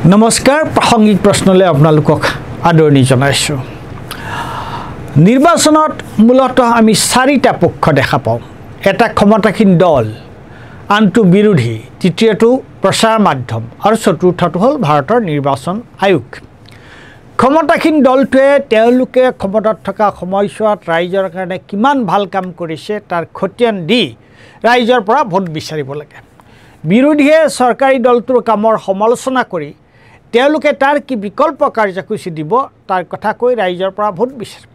নমস্কাৰ প্ৰাসংগিক প্ৰশ্নলৈ আপোনালোকক আদৰণি জনাইছো নিৰ্বাচনত মূলতঃ আমি চাৰিটা পক্ষ দেখা পাওঁ এটা ক্ষমতাসীন দল আনটো বিৰোধী তৃতীয়টো প্ৰচাৰ মাধ্যম আৰু চতুৰ্থটো হ'ল ভাৰতৰ নিৰ্বাচন আয়োগ ক্ষমতাসীন দলটোৱে তেওঁলোকে ক্ষমতাত থকা সময়ছোৱাত ৰাইজৰ কাৰণে কিমান ভাল কাম কৰিছে তাৰ খতিয়ান দি ৰাইজৰ পৰা ভোট বিচাৰিব লাগে বিৰোধীয়ে চৰকাৰী দলটোৰ কামৰ সমালোচনা কৰি তেওঁলোকে তাৰ কি বিকল্প কাৰ্যসূচী দিব তাৰ কথা কৈ ৰাইজৰ পৰা ভোট বিচাৰে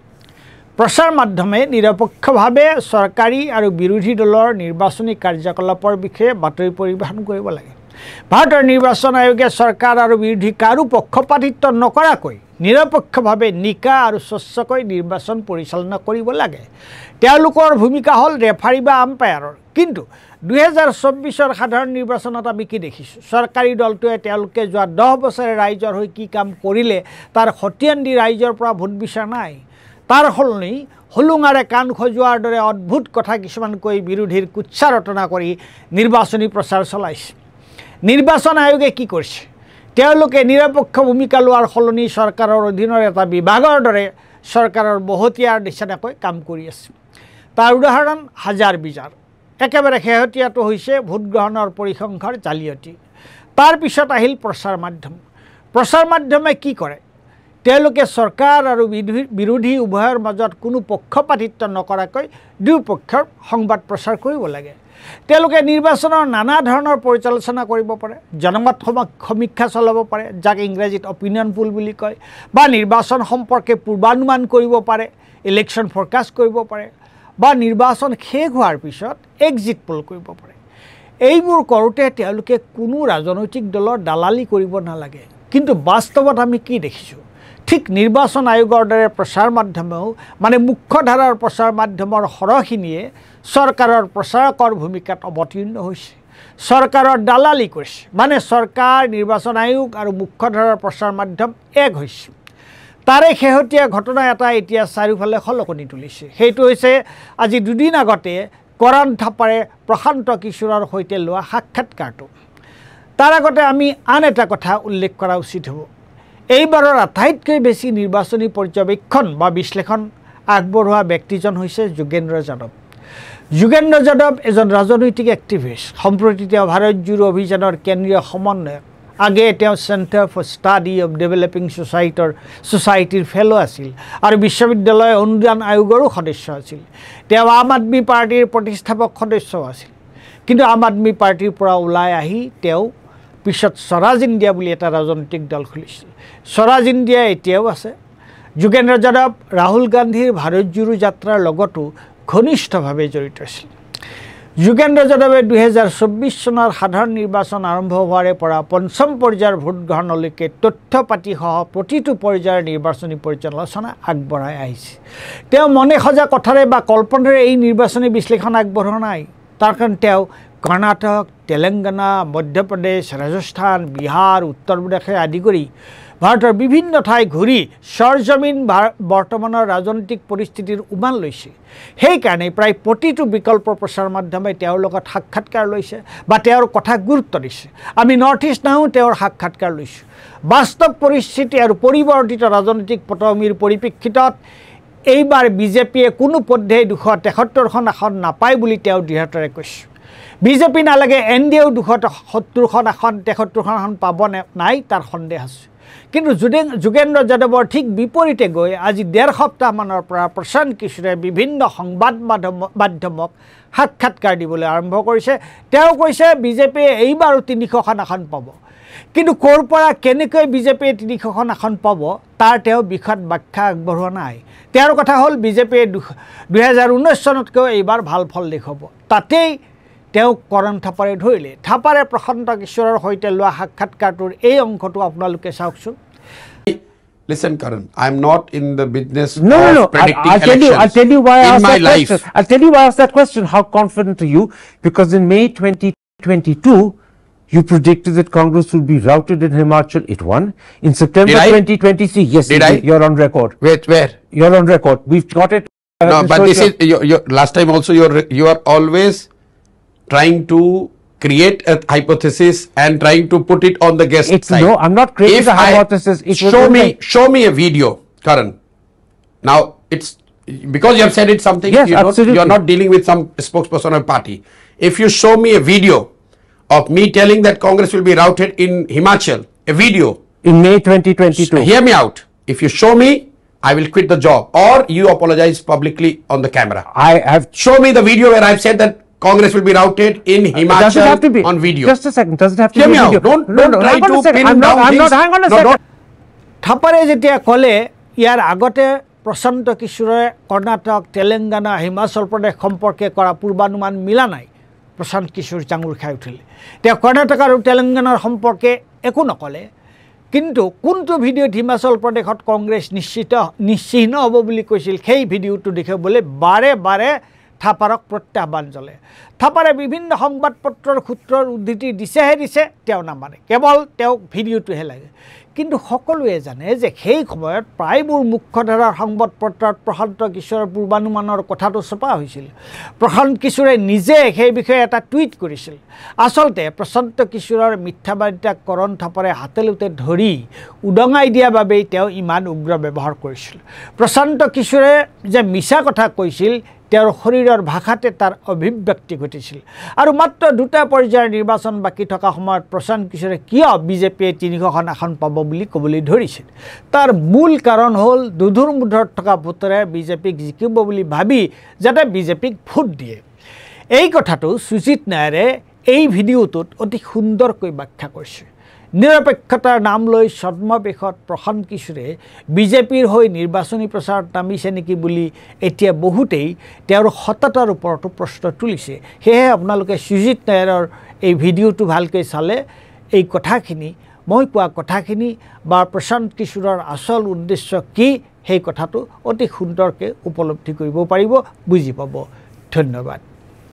প্ৰচাৰ মাধ্যমে নিৰপেক্ষভাৱে চৰকাৰী আৰু বিৰোধী দলৰ নিৰ্বাচনী কাৰ্যকলাপৰ বিষয়ে বাতৰি পৰিৱেশন কৰিব লাগে ভাৰতৰ নিৰ্বাচন আয়োগে চৰকাৰ আৰু বিৰোধী কাৰো পক্ষপাতিত্ব নকৰাকৈ নিৰপেক্ষভাৱে নিকা আৰু স্বচ্ছকৈ নিৰ্বাচন পৰিচালনা কৰিব লাগে তেওঁলোকৰ ভূমিকা হ'ল ৰেফাৰী বা আম্পায়াৰৰ কিন্তু 2024 সাধাৰণ নিৰ্বাচনত আমি কি দেখিছো চৰকাৰী দলটোৱে তেওঁলোকে যোৱা 10 বছৰে ৰাইজৰ হৈ কি কাম কৰিলে তাৰ খতিয়ান দি ৰাইজৰ পৰা ভোট বিচাৰ নাই তাৰ হলনি হলুঙাৰে কাণ খজুৱাৰ দৰে অদ্ভুত কথা কিছুমান কৈ বিৰোধীৰ কুচ্ছা ৰটনা কৰি নিৰ্বাচনী প্ৰচাৰ চলাইছে নিৰ্বাচন আয়োগে কি কৰিছে তেওঁলোকে নিৰপেক্ষ ভূমিকা লোৱাৰ হলনি চৰকাৰৰ অধীনৰ এটা বিভাগৰ দৰে চৰকাৰৰ বহুতীয়াৰ নিচিনাকৈ কাম কৰি আছে তাৰ উদাহৰণ হাজাৰ বিজাৰ একেবাৰে শেহতীয়াটো হৈছে ভোট গ্ৰহণৰ পৰিসংখ্যাৰ জালিয়াতি তাৰ পিছত আহিল প্ৰচাৰ মাধ্যমে কি কৰে তেওঁলোকে চৰকাৰ আৰু বিৰোধী উভয়ৰ মাজত কোনো পক্ষপাতিত্ব নকৰাকৈ দুপক্ষৰ সংবাদ প্ৰচাৰ কৰিব লাগে তেওঁলোকে নিৰ্বাচনৰ নানা ধৰণৰ পৰিচালনা কৰিব পাৰে জনমত সমীক্ষা চলাব পাৰে যাক ইংৰাজীত অপিনিয়ন পোল বুলি কয় বা নিৰ্বাচন সম্পৰ্কে পূৰ্বানুমান কৰিব পাৰে ইলেকশ্যন ফৰকাষ্ট কৰিব পাৰে বা নিৰ্বাচন শেষ হোৱাৰ পিছত এক্সিট পোল কৰিব পাৰে এইবোৰ কৰোঁতে তেওঁলোকে কোনো ৰাজনৈতিক দলৰ দালালি কৰিব নালাগে কিন্তু বাস্তৱত আমি কি দেখিছোঁ ঠিক নিৰ্বাচন আয়োগৰ দৰে প্ৰচাৰ মাধ্যমেও মানে মুখ্যধাৰাৰ প্ৰচাৰ মাধ্যমৰ সৰহখিনিয়ে চৰকাৰৰ প্ৰচাৰকৰ ভূমিকাত অৱতীৰ্ণ হৈছে চৰকাৰৰ দালালি কৰিছে মানে চৰকাৰ নিৰ্বাচন আয়োগ আৰু মুখ্যধাৰাৰ প্ৰচাৰ মাধ্যম এক হৈছে তাৰে শেহতীয়া ঘটনা এটা এতিয়া চাৰিওফালে খলকনি তুলিছে সেইটো হৈছে আজি দুদিন আগতে কৰাণ থাপাৰে প্ৰশান্ত কিশোৰৰ সৈতে লোৱা সাক্ষাৎকাৰটো তাৰ আগতে আমি আন এটা কথা উল্লেখ কৰা উচিত হ'ব এইবাৰৰ আটাইতকৈ বেছি নিৰ্বাচনী পৰ্যবেক্ষণ বা বিশ্লেষণ আগবঢ়োৱা ব্যক্তিজন হৈছে যোগেন্দ্ৰ যাদৱ এজন ৰাজনৈতিক এক্টিভিষ্ট সম্প্ৰতি তেওঁ ভাৰত জোড়ো অভিযানৰ কেন্দ্ৰীয় সমন্বয়ক আগে তেওঁ centre for study of developing ছ'চাইটিৰ ফেলো আছিল আৰু বিশ্ববিদ্যালয় অনুদান আয়োগৰো সদস্য আছিল তেওঁ আম আদমি পাৰ্টিৰ প্ৰতিষ্ঠাপক সদস্যও আছিল কিন্তু আম আদমি পাৰ্টিৰ পৰা ওলাই আহি তেওঁ পিছত স্বৰাজ ইণ্ডিয়া বুলি এটা ৰাজনৈতিক দল খুলিছিল স্বৰাজ ইণ্ডিয়া এতিয়াও আছে যোগেন্দ্ৰ যাদৱ ৰাহুল গান্ধীৰ ভাৰত জোড়ো যাত্ৰাৰ লগতো ঘনিষ্ঠভাৱে জড়িত আছিল যোগেন্দ্ৰ যাদৱে 2024 চনৰ সাধাৰণ নিৰ্বাচন আৰম্ভ হোৱাৰে পৰা পঞ্চম পৰ্যায়ৰ ভোট গ্ৰহণলৈকে তথ্য পাতিসহ প্ৰতিটো পৰ্যায়ৰ নিৰ্বাচনী পৰ্যালোচনা আগবঢ়াই আহিছে তেওঁ মনে সজা কথাৰে বা কল্পনাৰে এই নিৰ্বাচনী বিশ্লেষণ আগবঢ়োৱা নাই তাৰ কাৰণে তেওঁ কৰ্ণাটক তেলেংগানা মধ্যপ্ৰদেশ ৰাজস্থান বিহাৰ উত্তৰ প্ৰদেশ আদি কৰি ভাৰতৰ বিভিন্ন ঠাই ঘূৰি সৰজমিন বৰ্তমানৰ ৰাজনৈতিক পৰিস্থিতিৰ উমান লৈছে সেইকাৰণে প্ৰায় প্ৰতিটো বিকল্প প্ৰচাৰ মাধ্যমে তেওঁৰ লগত সাক্ষাৎকাৰ লৈছে বা তেওঁৰ কথা গুৰুত্ব দিছে আমি নৰ্থ ইষ্ট নাও তেওঁৰ সাক্ষাৎকাৰ লৈছোঁ বাস্তৱ পৰিস্থিতি আৰু পৰিৱৰ্তিত ৰাজনৈতিক পটভূমিৰ পৰিপ্ৰেক্ষিতত এইবাৰ বিজেপিয়ে কোনো পধ্যেই 273খন আসন নাপায় বুলি তেওঁ দৃঢ়তাৰে কৈছে বিজেপি নালাগে এনডিএও 270খন আসন 73খন আসন পাব নাই তাৰ সন্দেহ আছে কিন্তু যোগেন্দ্ৰ যাদৱৰ ঠিক বিপৰীতে গৈ আজি 1.5 সপ্তাহমানৰ পৰা প্ৰশান্ত কিশোৰে বিভিন্ন সংবাদ মাধ্যমক সাক্ষাৎকাৰ দিবলৈ আৰম্ভ কৰিছে তেওঁ কৈছে বিজেপিয়ে এইবাৰো 300খন আসন পাব কিন্তু ক'ৰ পৰা কেনেকৈ বিজেপিয়ে 300খন আসন পাব তাৰ তেওঁ বিশদ ব্যাখ্যা আগবঢ়োৱা নাই তেওঁৰ কথা হ'ল বিজেপিয়ে 2019 চনতকৈ এইবাৰ ভাল ফল দেখুৱাব তাতেই তেওঁ কৰাণ থাপাৰে ধৰিলে থাপাৰে প্ৰশান্ত কিশোৰৰ সৈতে লোৱা সাক্ষাৎকাৰটোৰ এই অংশটো আপোনালোকে চাওকচোন Listen, Karan, I'm not in the business of predicting elections. I'll tell you why I asked that question. I'll tell you why I asked that question. How confident are you? Because in May 2022, you predicted that Congress would be routed in Himachal. It won. In September 2023, yes, you're on record. Where? You're on record. We've got it. No, but this is last time also. You are always trying to create a hypothesis and trying to put it on the guest side. No, I'm not creating the hypothesis. Show me a video, Karan. Now, it's because you have said it something, yes, you're not dealing with some spokesperson of a party. If you show me a video of me telling that Congress will be routed in Himachal, a video. In May 2022. Hear me out. If you show me, I will quit the job, or you apologize publicly on the camera. Show me the video where I've said that Congress will be routed in Himachal. Does it have to be on video? Just a second. Does it have to Hear be me video? out. Don't try to pin I'm down not. things. Hang on a second. থাপাৰে যেতিয়া ক'লে ইয়াৰ আগতে প্ৰশান্ত কিশোৰে কৰ্ণাটক, তেলেংগানা, হিমাচল প্ৰদেশ সম্পৰ্কে কৰা পূৰ্বানুমান মিলা নাই, প্ৰশান্ত কিশোৰ জাঙুৰ খাই উঠিলে। তেওঁ কৰ্ণাটক আৰু তেলেংগানাৰ সম্পৰ্কে একো নক'লে, কিন্তু কোনটো ভিডিঅ'ত হিমাচল প্ৰদেশত কংগ্ৰেছ নিশ্চিহ্ন হ'ব বুলি কৈছিল সেই ভিডিঅ'টো দেখাবলৈ বাৰে বাৰে থাপাৰক প্ৰত্যাহ্বান জলে। থাপাৰে বিভিন্ন সংবাদ পত্ৰৰ সূত্ৰৰ উদ্ধৃতি দিছে, তেওঁ নামানে, কেৱল তেওঁক ভিডিঅ'টোহে লাগে। কিন্তু সকলোৱে জানে যে সেই সময়ত প্ৰায়বোৰ মুখ্যধাৰাৰ সংবাদ পত্ৰত প্ৰশান্ত কিশোৰৰ পূৰ্বানুমানৰ কথাটো ছপা হৈছিল। প্ৰশান্ত কিশোৰে নিজে সেই বিষয়ে এটা টুইট কৰিছিল। আচলতে প্ৰশান্ত কিশোৰৰ মিথ্যাবাদিতাক কৰণ থাপাৰে হাতেলোতে ধৰি উদঙাই দিয়াৰ বাবেই তেওঁ ইমান উগ্ৰ ব্যৱহাৰ কৰিছিল। প্ৰশান্ত কিশোৰে যে মিছা কথা কৈছিল, তেওঁৰ শৰীৰৰ ভাষাতে তাৰ অভিব্যক্তি ঘটিছিল। আৰু মাত্ৰ দুটা পৰ্যায়ৰ নিৰ্বাচন বাকী থকা সময়ত প্ৰশান্ত কিশোৰে কিয় বিজেপিয়ে ৩০০খন আসন পাব বুলি ক'বলৈ ধৰিছিল, তাৰ মূল কাৰণ হ'ল দুধুৰ মুধৰত থকা ভোটেৰে বিজেপিক জিকিব বুলি ভাবি যাতে বিজেপিক ভোট দিয়ে। এই কথাটো সুজিত নায়াৰে এই ভিডিঅ'টোত অতি সুন্দৰকৈ ব্যাখ্যা কৰিছে। নিৰপেক্ষতাৰ নাম লৈ ছদ্মবেশত প্ৰশান্ত কিশোৰে বিজেপিৰ হৈ নিৰ্বাচনী প্ৰচাৰত নামিছে নেকি বুলি এতিয়া বহুতেই তেওঁৰ সততাৰ ওপৰতো প্ৰশ্ন তুলিছে। সেয়েহে আপোনালোকে সুজিত নায়াৰৰ এই ভিডিঅ'টো ভালকৈ চালে এই কথাখিনি, মই কোৱা কথাখিনি বা প্ৰশান্ত কিশোৰৰ আচল উদ্দেশ্য কি সেই কথাটো অতি সুন্দৰকৈ উপলব্ধি কৰিব পাৰিব, বুজি পাব। ধন্যবাদ।